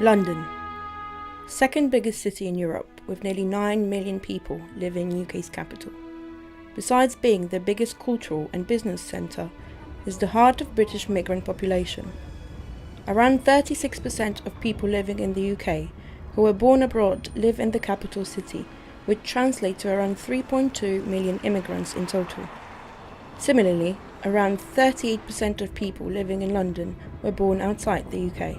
London, second biggest city in Europe with nearly 9 million people living in UK's capital. Besides being the biggest cultural and business centre, is the heart of British migrant population. Around 36% of people living in the UK who were born abroad live in the capital city, which translates to around 3.2 million immigrants in total. Similarly, around 38% of people living in London were born outside the UK,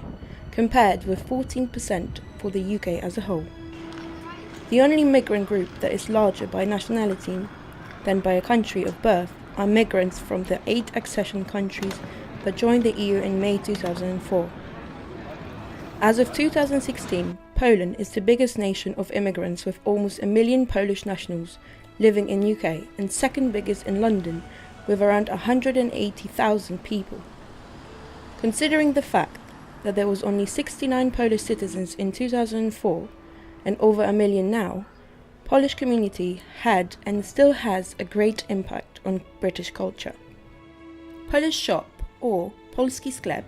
compared with 14% for the UK as a whole. The only migrant group that is larger by nationality than by a country of birth are migrants from the 8 accession countries that joined the EU in May 2004. As of 2016, Poland is the biggest nation of immigrants with almost 1 million Polish nationals living in UK and second biggest in London with around 180,000 people. Considering the fact that there was only 69 Polish citizens in 2004 and over 1 million now, Polish community had and still has a great impact on British culture. Polish shop or Polski sklep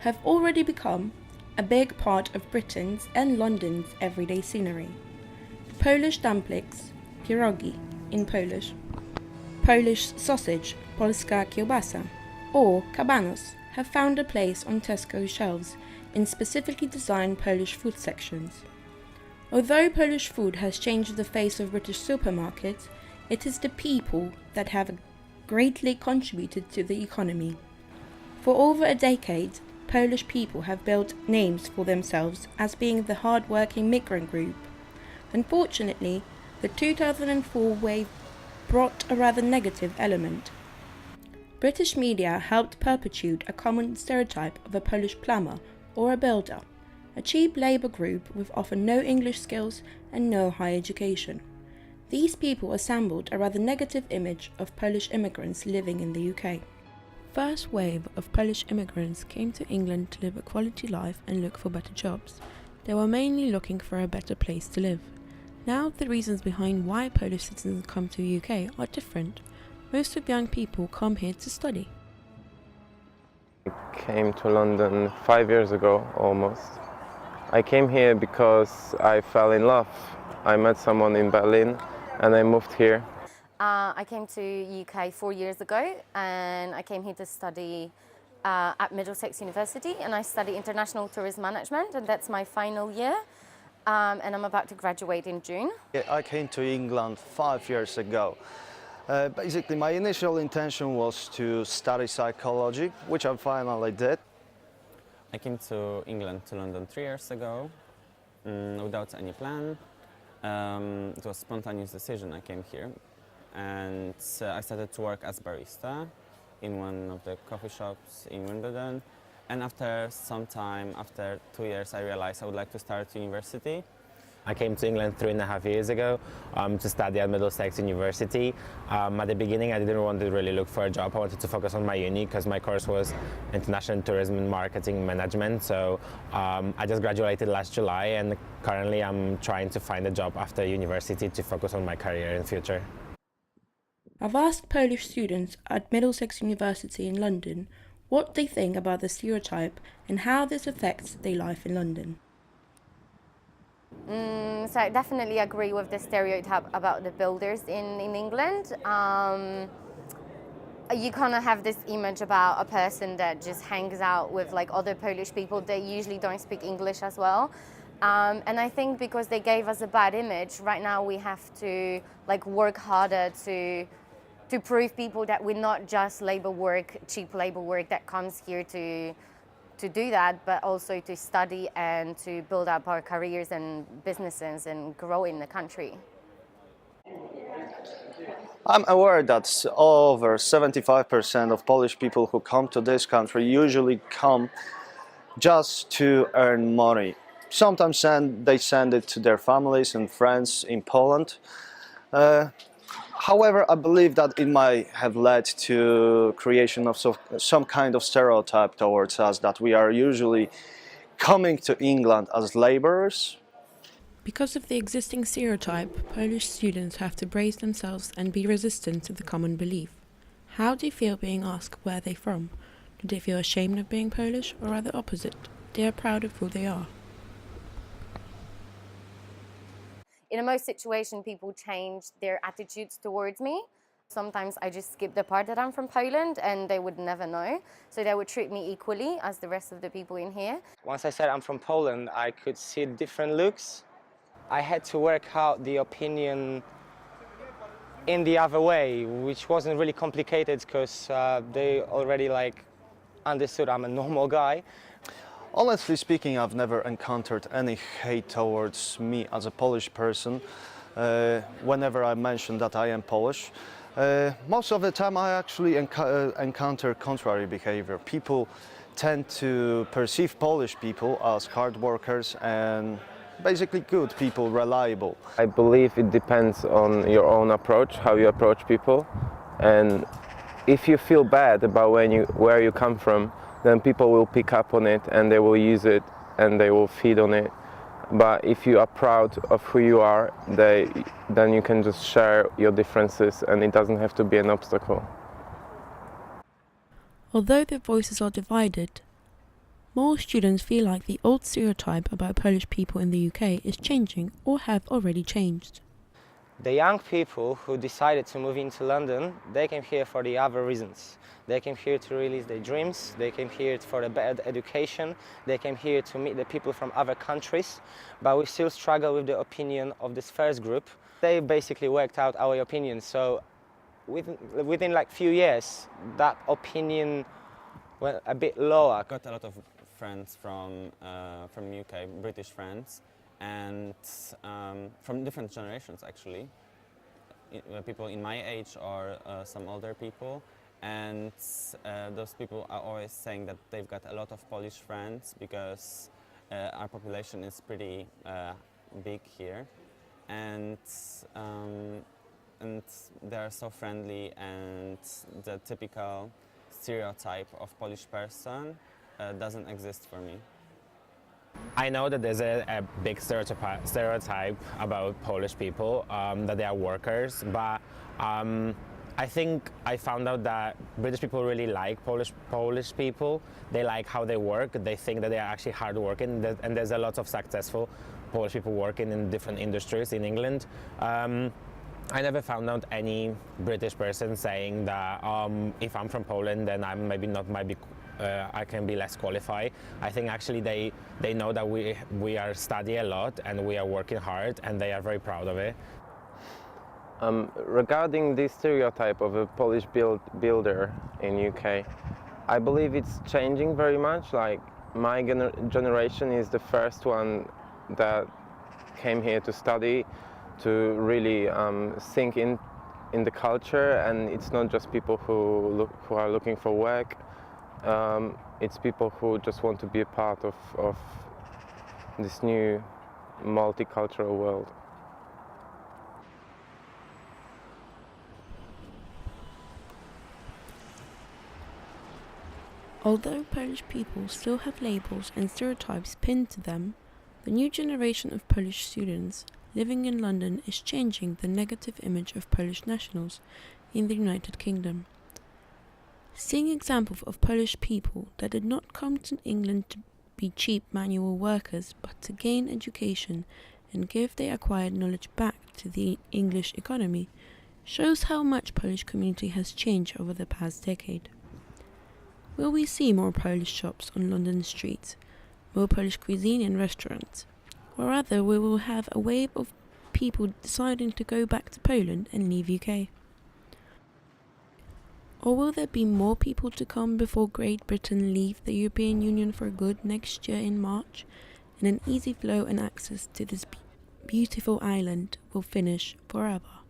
have already become a big part of Britain's and London's everyday scenery. Polish dumplings, pierogi in Polish, Polish sausage, polska kiełbasa, or kabanos have found a place on Tesco shelves in specifically designed Polish food sections. Although Polish food has changed the face of British supermarkets, it is the people that have greatly contributed to the economy. For over a decade, Polish people have built names for themselves as being the hard-working migrant group. Unfortunately, the 2004 wave brought a rather negative element. British media helped perpetuate a common stereotype of a Polish plumber or a builder, a cheap labour group with often no English skills and no high education. These people assembled a rather negative image of Polish immigrants living in the UK. First wave of Polish immigrants came to England to live a quality life and look for better jobs. They were mainly looking for a better place to live. Now the reasons behind why Polish citizens come to the UK are different. Most of young people come here to study. I came to London 5 years ago almost. I came here because I fell in love. I met someone in Berlin and I moved here. I came to UK 4 years ago and I came here to study at Middlesex University, and I study International Tourism Management, and that's my final year, and I'm about to graduate in June. I came to England 5 years ago. Basically, my initial intention was to study psychology, which I finally did. I came to England, to London 3 years ago, without any plan. It was a spontaneous decision. I came here and I started to work as barista in one of the coffee shops in Wimbledon. And after some time, after 2 years, I realized I would like to start university. I came to England 3.5 years ago to study at Middlesex University. At the beginning, I didn't want to really look for a job. I wanted to focus on my uni because my course was International Tourism and Marketing Management. So I just graduated last July, and currently I'm trying to find a job after university to focus on my career in future. I've asked Polish students at Middlesex University in London what they think about the stereotype and how this affects their life in London. So I definitely agree with the stereotype about the builders in England. You kind of have this image about a person that just hangs out with like other Polish people. They usually don't speak English as well. And I think because they gave us a bad image, right now we have to like work harder to prove people that we're not just labor work, cheap labor work that comes here to do that, but also to study and to build up our careers and businesses and grow in the country. I'm aware that over 75% of Polish people who come to this country usually come just to earn money. Sometimes they send it to their families and friends in Poland. However, I believe that it might have led to creation of some kind of stereotype towards us, that we are usually coming to England as laborers. Because of the existing stereotype, Polish students have to brace themselves and be resistant to the common belief. How do you feel being asked where they're from? Do they feel ashamed of being Polish, or rather opposite? They are proud of who they are. in most situations, people change their attitudes towards me. Sometimes I just skip the part that I'm from Poland and they would never know. So they would treat me equally as the rest of the people in here. Once I said I'm from Poland, I could see different looks. I had to work out the opinion in the other way, which wasn't really complicated because they already understood I'm a normal guy. Honestly speaking, I've never encountered any hate towards me as a Polish person whenever I mention that I am Polish. Most of the time I actually encounter contrary behavior. People tend to perceive Polish people as hard workers and basically good people, reliable. I believe it depends on your own approach, how you approach people, and if you feel bad about where you come from, then people will pick up on it and they will use it and they will feed on it. But if you are proud of who you are, then you can just share your differences and it doesn't have to be an obstacle. Although their voices are divided, more students feel like the old stereotype about Polish people in the UK is changing or have already changed. The young people who decided to move into London, they came here for the other reasons. They came here to release their dreams, they came here for a better education, they came here to meet the people from other countries, but we still struggle with the opinion of this first group. They basically worked out our opinion, so within like few years, that opinion went a bit lower. I got a lot of friends from UK, British friends, and from different generations actually. People in my age or some older people. And those people are always saying that they've got a lot of Polish friends because our population is pretty big here, and they're so friendly, and the typical stereotype of Polish person doesn't exist for me. I know that there's a big stereotype about Polish people, that they are workers, but I think I found out that British people really like Polish people. They like how they work. They think that they are actually hardworking, and there's a lot of successful Polish people working in different industries in England. I never found out any British person saying that if I'm from Poland, then I'm I can be less qualified. I think actually they know that we are studying a lot and we are working hard, and they are very proud of it. Regarding this stereotype of a Polish builder in UK, I believe it's changing very much. Like my generation is the first one that came here to study, to really sink in the culture, and it's not just people who are looking for work. It's people who just want to be a part of this new multicultural world. Although Polish people still have labels and stereotypes pinned to them, the new generation of Polish students living in London is changing the negative image of Polish nationals in the United Kingdom. Seeing examples of Polish people that did not come to England to be cheap manual workers but to gain education and give their acquired knowledge back to the English economy shows how much Polish community has changed over the past decade. Will we see more Polish shops on London streets, more Polish cuisine in restaurants, or rather we will have a wave of people deciding to go back to Poland and leave UK? Or will there be more people to come before Great Britain leave the European Union for good next year in March, and an easy flow and access to this beautiful island will finish forever?